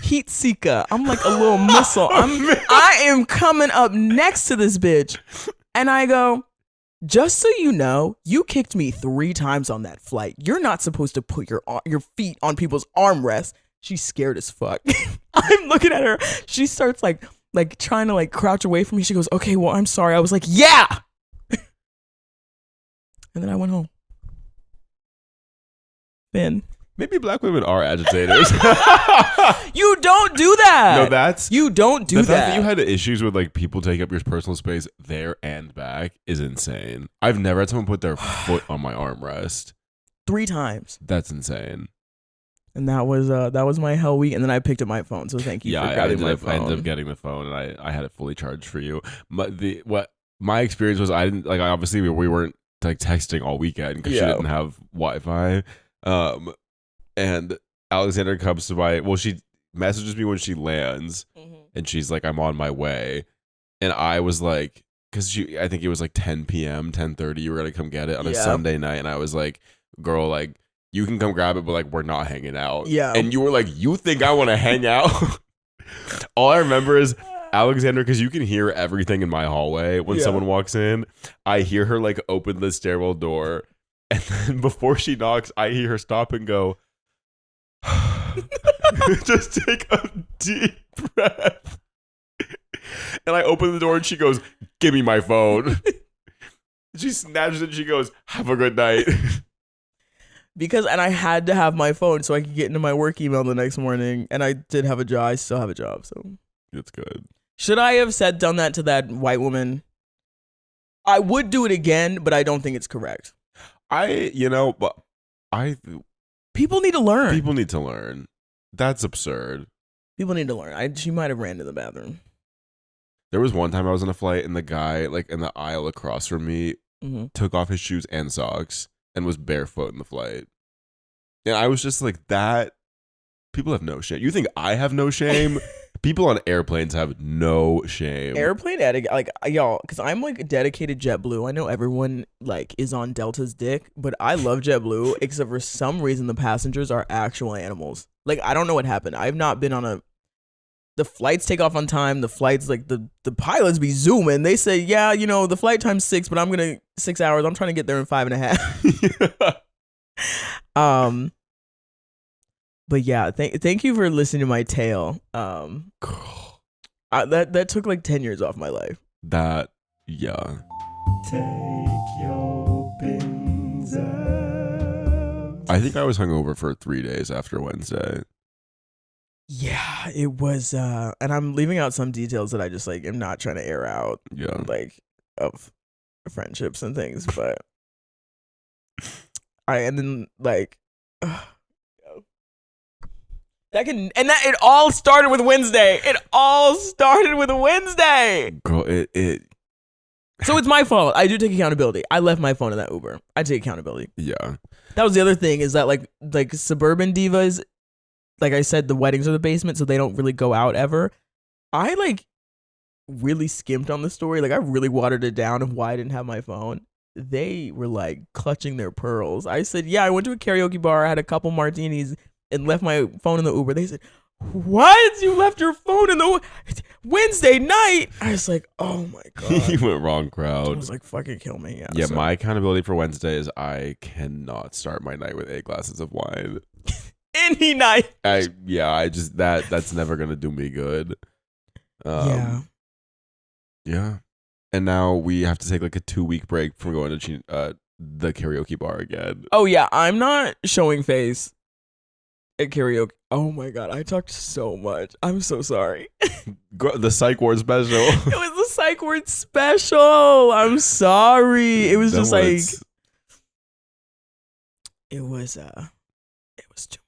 heat seeker. I'm like a little missile. I am coming up next to this bitch. And I go, just so you know, you kicked me 3 times on that flight. You're not supposed to put your feet on people's armrests. She's scared as fuck. I'm looking at her. She starts like trying to like crouch away from me. She goes, okay, well, I'm sorry. I was like, yeah. And then I went home. Ben. Maybe black women are agitators. You don't do that. No, you don't do the that. fact that you had issues with like people taking up your personal space there and back is insane. I've never had someone put their foot on my armrest 3 times. That's insane. And that was my hell week. And then I picked up my phone. So thank you for grabbing my phone. I ended up getting the phone, and I had it fully charged for you. My experience was, I didn't like. Obviously, we weren't like texting all weekend because she didn't have Wi-Fi. And Alexander comes to she messages me when she lands, and she's like, "I'm on my way," and I was like, because I think it was like 10 p.m., 10:30. You were gonna come get it on a Sunday night, and I was like, "Girl, like, you can come grab it, but like we're not hanging out." Yeah. And you were like, "You think I want to hang out?" All I remember is Alexander, because you can hear everything in my hallway when someone walks in. I hear her like open the stairwell door, and then before she knocks, I hear her stop and go, just take a deep breath. And I open the door and she goes, "Give me my phone." She snatches it and she goes, "Have a good night." And I had to have my phone so I could get into my work email the next morning. And I did have a job. I still have a job. So that's good. Should I have done that to that white woman? I would do it again, but I don't think it's correct. People need to learn. People need to learn. That's absurd. People need to learn. She might have ran to the bathroom. There was one time I was on a flight and the guy like in the aisle across from me took off his shoes and socks and was barefoot in the flight. And I was just like, that people have no shame. You think I have no shame? People on airplanes have no shame. Airplane etiquette, like, y'all, because I'm like a dedicated JetBlue. I know everyone like is on Delta's dick, but I love JetBlue, except for some reason the passengers are actual animals. Like, I don't know what happened. I've not been on the flights take off on time. The flights, like the pilots be zooming. They say, yeah, you know, the flight time's 6, but 6 hours. I'm trying to get there in 5.5. But yeah, thank you for listening to my tale. That took like 10 years off my life. Take your binz out. I think I was hungover for 3 days after Wednesday. Yeah, it was, and I'm leaving out some details that I just like am not trying to air out. Yeah, like of friendships and things, but it all started with Wednesday. Girl, it. So it's my fault. I do take accountability. I left my phone in that Uber. I take accountability. Yeah. That was the other thing, is that like suburban divas, like I said, the weddings are the basement, so they don't really go out ever. I like really skimped on the story. Like I really watered it down of why I didn't have my phone. They were like clutching their pearls. I said, yeah, I went to a karaoke bar, I had a couple martinis and left my phone in the Uber. They said, what? You left your phone in the Wednesday night? I was like, oh my God. You went wrong I crowd. was like, fucking kill me. Yeah, so- my accountability for Wednesday is I cannot start my night with 8 glasses of wine. any night. That's never gonna do me good. Yeah. And now we have to take like a 2-week break from going to the karaoke bar again. Oh yeah, I'm not showing face at karaoke. Oh my God, I talked so much. I'm so sorry. The psych ward special. It was the psych word special. I'm sorry. It was just like it was too.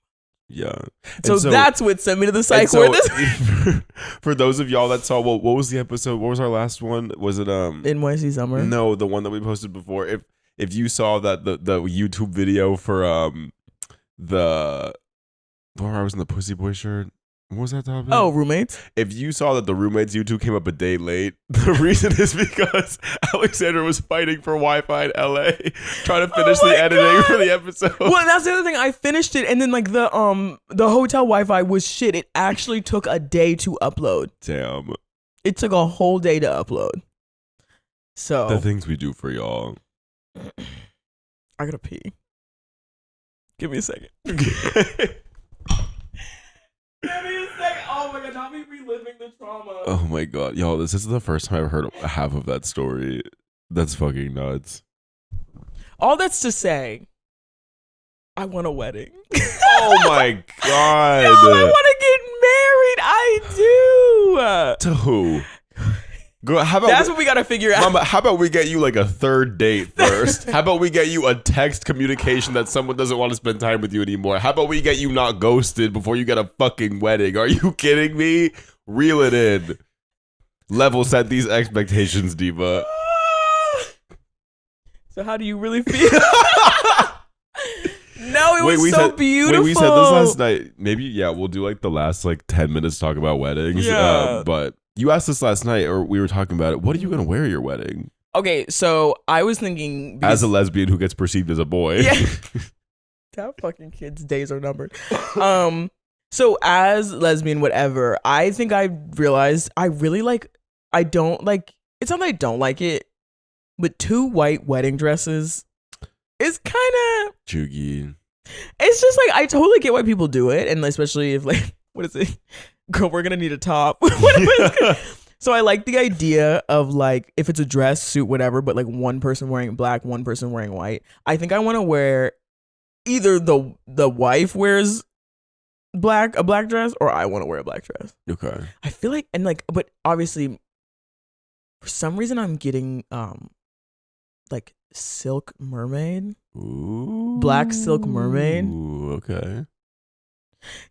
Yeah. So, that's what sent me to the psych ward. For those of y'all that saw, what was the episode? What was our last one? Was it NYC Summer? No, the one that we posted before. If you saw that the YouTube video for the where I was in the Pussy Boy shirt. What was that topic? Oh, roommates. If you saw that the roommates YouTube came up a day late, the reason is because Alexandra was fighting for Wi-Fi in LA, trying to finish the editing for the episode. Well, that's the other thing. I finished it, and then like the hotel Wi-Fi was shit. It actually took a day to upload. Damn. It took a whole day to upload. So The things we do for y'all. I gotta pee. Give me a second. Give me a second. Oh my God, not me reliving the trauma. Oh my God. Yo, this is the first time I've heard half of that story. That's fucking nuts. All that's to say, I want a wedding. Oh my God. No, I want to get married. I do. To who? Girl, how about That's what we gotta figure out. Mama, how about we get you like a third date first? How about we get you a text communication that someone doesn't want to spend time with you anymore? How about we get you not ghosted before you get a fucking wedding? Are you kidding me? Reel it in. Level set these expectations, Diva. So how do you really feel? No, it was so beautiful. Wait, we said this last night. Maybe, yeah, we'll do like the last like 10 minutes talk about weddings. Yeah. But you asked us last night, or we were talking about it. What are you going to wear at your wedding? Okay, so I was thinking... As a lesbian who gets perceived as a boy. Yeah. That fucking kid's days are numbered. So as lesbian, whatever, I think I realized I really like... I don't like... It's not that I don't like it, but 2 white wedding dresses is kind of... Chuggy. It's just like, I totally get why people do it, and especially if like, what is it? Girl, we're gonna need a top. So I like the idea of like, if it's a dress, suit, whatever, but like one person wearing black, one person wearing white. I think I want to wear either the wife wears a black dress, or I want to wear a black dress. Okay. I feel like, and like, but obviously, for some reason, I'm getting like silk mermaid. Ooh. Black silk mermaid. Ooh, okay.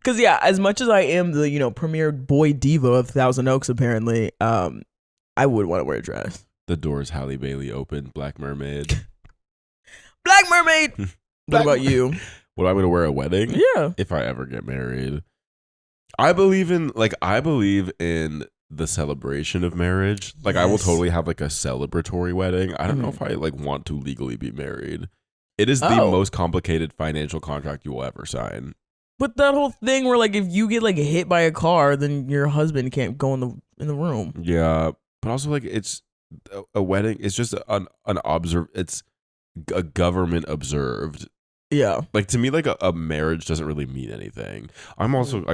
Cause yeah, as much as I am the premier boy diva of Thousand Oaks, apparently, I would want to wear a dress. The doors Halle Bailey open. Black Mermaid. Black Mermaid. What about you? What, I'm gonna wear a wedding? Yeah. If I ever get married, I believe in the celebration of marriage. Like, I will Yes. totally have like a celebratory wedding. I don't know if I like want to legally be married. It is the most complicated financial contract you will ever sign. But that whole thing where like if you get like hit by a car, then your husband can't go in the room. Yeah, but also like it's a wedding. It's just it's a government observed. Yeah. Like, to me, like a marriage doesn't really mean anything. I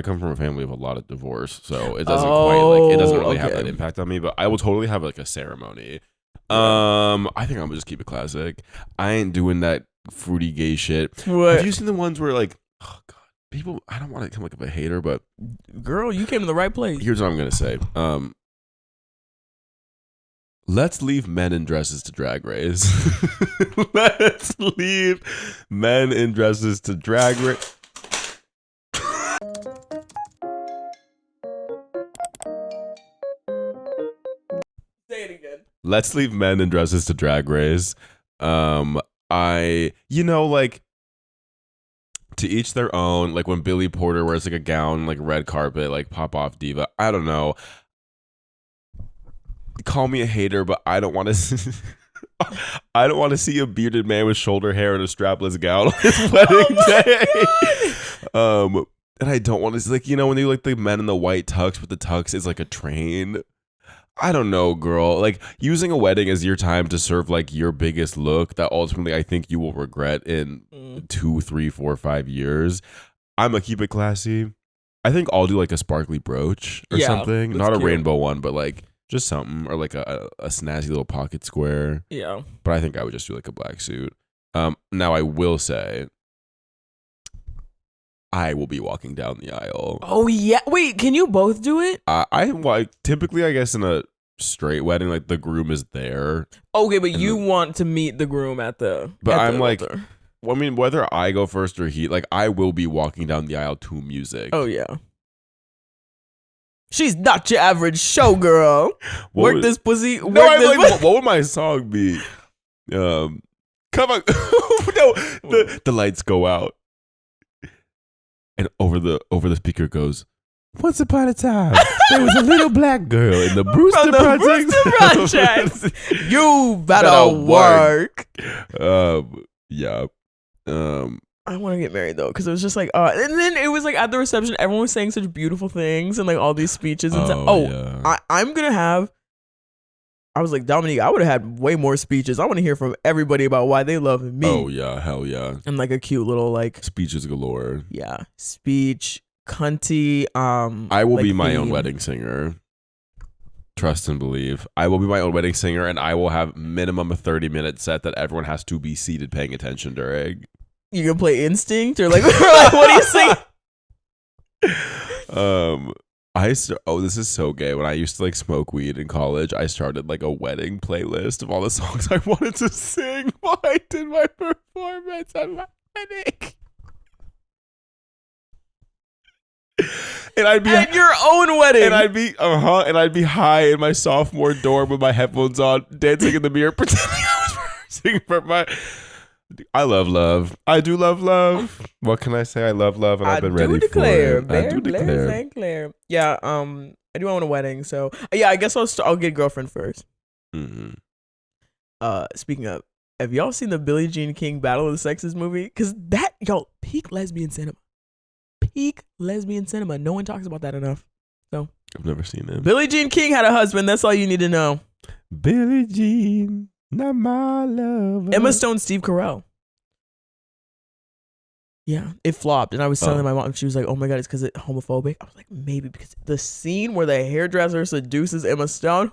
come from a family of a lot of divorce, so it doesn't it doesn't really have that impact on me. But I will totally have like a ceremony. I think I'm gonna just keep it classic. I ain't doing that fruity gay shit. What? Have you seen the ones where like, oh God, people? I don't want to come like a hater, but Girl, you came to the right place. here's what I'm gonna say. Let's leave men in dresses to Drag Race. Let's leave men in dresses to Drag Race. Say it again. Let's leave men in dresses to Drag Race. Like to each their own. Like when Billy Porter wears like a gown, like red carpet, like pop off diva. I don't know. Call me a hater, but I don't want to. I don't want to see a bearded man with shoulder hair and a strapless gown on his wedding day. And I don't want to see, like, you know, when they like the men in the white tux, but the tux is like a train. I don't know, girl. Like using a wedding as your time to serve like your biggest look that ultimately I think you will regret in 2, 3, 4, 5 years. I'm gonna keep it classy. I think I'll do like a sparkly brooch or something. Not a rainbow one, but like just something, or like a snazzy little pocket square. Yeah. But I think I would just do like a black suit. Now I will say I will be walking down the aisle. Oh yeah. Wait, can you both do it? I like typically I guess in a straight wedding, like the groom is there. Okay, but you want to meet the groom at the. But I'm like, altar. well, I mean, whether I go first or he, like, I will be walking down the aisle to music. Oh yeah. She's not your average showgirl. Work this pussy. Work this like, what would my song be? Come on, no, the lights go out, and over the speaker goes, "Once upon a time, there was a little black girl in the Brewster Project. You better work." Yeah. I want to get married though, because it was just like, and then it was like at the reception, everyone was saying such beautiful things and like all these speeches and stuff. Yeah. I'm gonna have. I was like, Dominique, I would have had way more speeches. I want to hear from everybody about why they love me. Oh yeah, hell yeah. And like a cute little like speeches galore. Yeah, speech, cunty. I will like be my theme. own wedding singer. Trust and believe. I will be my own wedding singer, and I will have minimum a 30-minute set that everyone has to be seated paying attention during. You gonna play Instinct or like, what do you sing? This is so gay. When I used to like smoke weed in college, I started like a wedding playlist of all the songs I wanted to sing while I did my performance at my wedding. And I'd be at your own wedding. And I'd be high in my sophomore dorm with my headphones on, dancing in the mirror, pretending I was singing for my. I love love. I do love love. What can I say? I love love, and I've been ready for it. I do declare. Yeah. I do want a wedding, so yeah. I guess I'll get a girlfriend first. Mm-hmm. Speaking of, have y'all seen the Billie Jean King Battle of the Sexes movie? Because that peak lesbian cinema. Peak lesbian cinema. No one talks about that enough. So I've never seen it. Billie Jean King had a husband. That's all you need to know. Billie Jean. Not my love. Emma Stone, Steve Carell. Yeah, it flopped. And I was telling my mom, she was like, oh my God, it's because it's homophobic. I was like, maybe because the scene where the hairdresser seduces Emma Stone.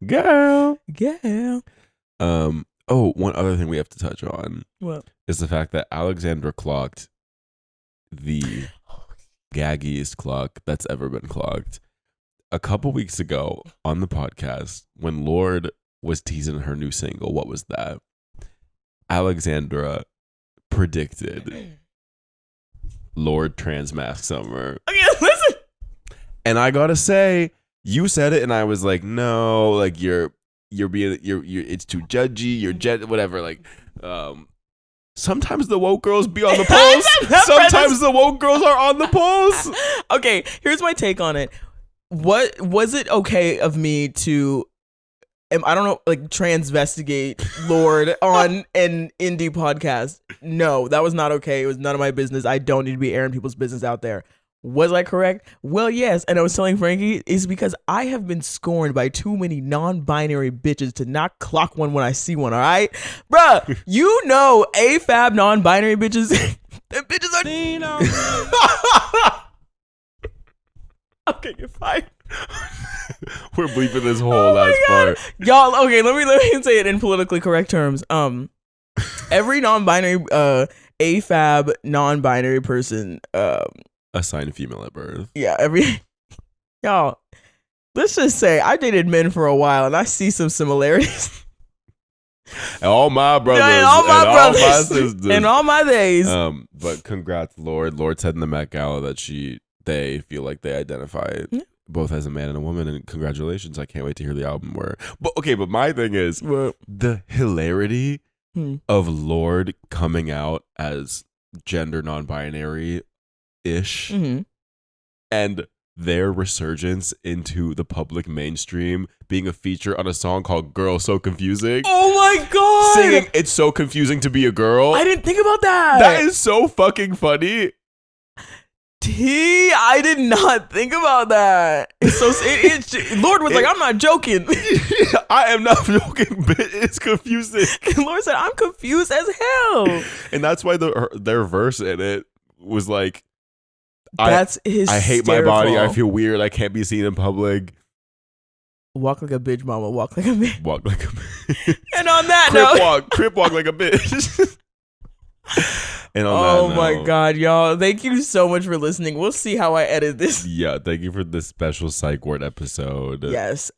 Girl. One other thing we have to touch on. What? Is the fact that Alexandra clocked the gaggiest clock that's ever been clocked. A couple weeks ago on the podcast, when Lorde was teasing her new single, what was that? Alexandra predicted Lorde Trans Mask Summer. Okay, listen. And I gotta say, you said it, and I was like, no, like you're it's too judgy, you're whatever. Like, sometimes the woke girls be on the pulse. Sometimes the woke girls are on the pulse. Okay, here's my take on it. What was it okay of me to, I don't know, like transvestigate Lorde on an indie podcast? No, that was not okay. It was none of my business. I don't need to be airing people's business out there. Was I correct? Well, yes. And I was telling Frankie, it's because I have been scorned by too many non-binary bitches to not clock one when I see one, all right? Bruh, you know AFAB non-binary bitches, them bitches are... Okay, you're fine. We're bleeping this whole last part. Y'all, okay, let me say it in politically correct terms. Every non-binary, AFAB non-binary person, assigned female at birth. Yeah, y'all, let's just say I dated men for a while and I see some similarities. And all my brothers. Yeah, all my sisters. And all my days. But congrats, Lorde. Lorde said in the Met Gala that they feel like they identify both as a man and a woman, and congratulations. I can't wait to hear the album but my thing is the hilarity of Lorde coming out as gender non-binary ish and their resurgence into the public mainstream being a feature on a song called Girl So Confusing. Oh my god! Singing It's So Confusing to Be a Girl. I didn't think about that. That is so fucking funny. I did not think about that. It's so Lorde was like, I'm not joking. I am not joking, but it's confusing. And Lorde said, I'm confused as hell. And that's why their verse in it was like, That's hysterical. I hate my body. I feel weird. I can't be seen in public. Walk like a bitch, mama. Walk like a bitch. Walk like a bitch. And on that note, crip walk like a bitch. And on that my note, god, y'all! Thank you so much for listening. We'll see how I edit this. Yeah, thank you for this special psych ward episode. Yes.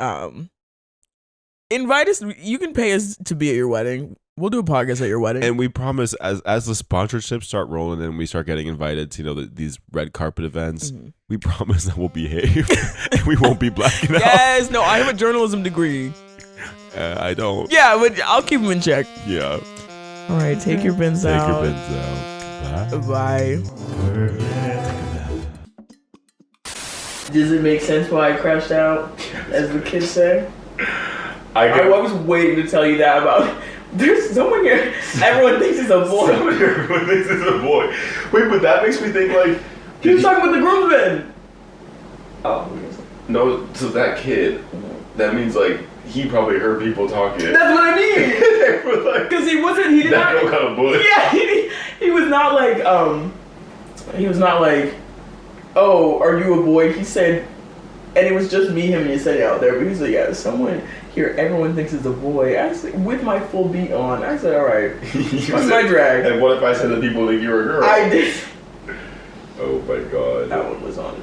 Invite us. You can pay us to be at your wedding. We'll do a podcast at your wedding. And we promise, as the sponsorships start rolling and we start getting invited to these red carpet events, we promise that we'll behave and we won't be blacking out. Yes. No, I have a journalism degree. I don't. Yeah, but I'll keep them in check. Yeah. All right, take your bins out. Take your bins out. Bye. Does it make sense why I crashed out, as the kids say? I was waiting to tell you that about. There's someone here. Everyone thinks it's a boy. Everyone thinks it's a boy. Wait, but that makes me think like. He was talking with the groomsmen. Oh, no, so that kid, that means like he probably heard people talking. That's what I mean. They were like, Because he did that not. girl got a bullet. Yeah, he was not like, oh, are you a boy? He said, and it was just me, him, and he said it out there. But he was like, yeah, someone here, everyone thinks it's a boy. I said, with my full beat on, I said, all right, what's my drag? And what if I said that people think you're a girl? I did. Oh my god. That one was on